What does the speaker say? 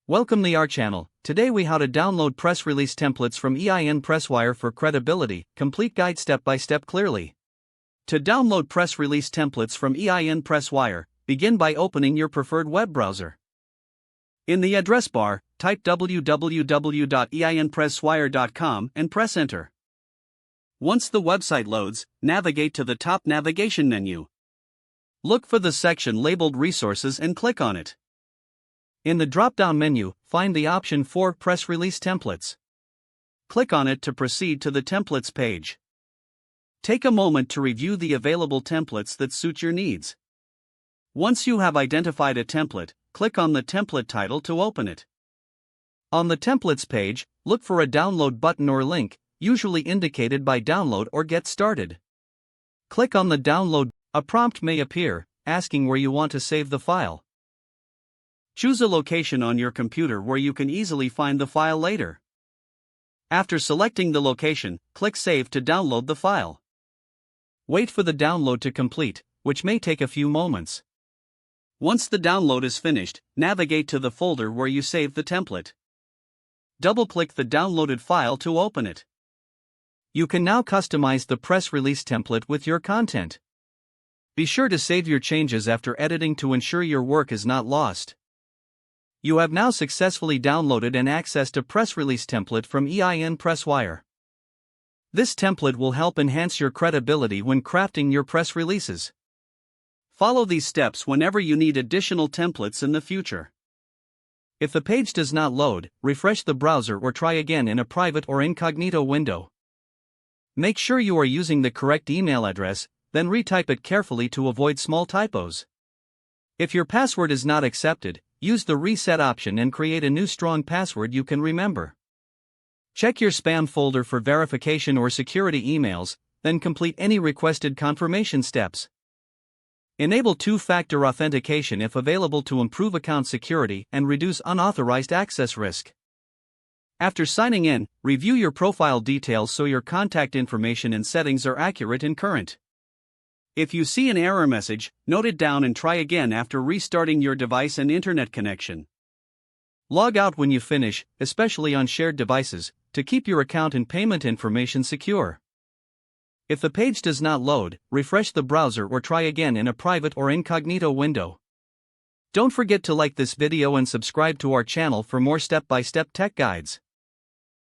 Welcome to our channel. Today we how to download press release templates from EIN Presswire for credibility, complete guide step by step clearly. To download press release templates from EIN Presswire, begin by opening your preferred web browser. In the address bar, type www.einpresswire.com and press enter. Once the website loads, navigate to the top navigation menu. Look for the section labeled Resources and click on it. In the drop-down menu, find the option for Press Release Templates. Click on it to proceed to the Templates page. Take a moment to review the available templates that suit your needs. Once you have identified a template, click on the template title to open it. On the Templates page, look for a download button or link, usually indicated by Download or Get Started. Click on the download. A prompt may appear, asking where you want to save the file. Choose a location on your computer where you can easily find the file later. After selecting the location, click Save to download the file. Wait for the download to complete, which may take a few moments. Once the download is finished, navigate to the folder where you saved the template. Double-click the downloaded file to open it. You can now customize the press release template with your content. Be sure to save your changes after editing to ensure your work is not lost. You have now successfully downloaded and accessed a press release template from EIN Presswire. This template will help enhance your credibility when crafting your press releases. Follow these steps whenever you need additional templates in the future. If the page does not load, refresh the browser or try again in a private or incognito window. Make sure you are using the correct email address, then retype it carefully to avoid small typos. If your password is not accepted, use the reset option and create a new strong password you can remember. Check your spam folder for verification or security emails, then complete any requested confirmation steps. Enable two-factor authentication if available to improve account security and reduce unauthorized access risk. After signing in, review your profile details so your contact information and settings are accurate and current. If you see an error message, note it down and try again after restarting your device and internet connection. Log out when you finish, especially on shared devices, to keep your account and payment information secure. If the page does not load, refresh the browser or try again in a private or incognito window. Don't forget to like this video and subscribe to our channel for more step-by-step tech guides.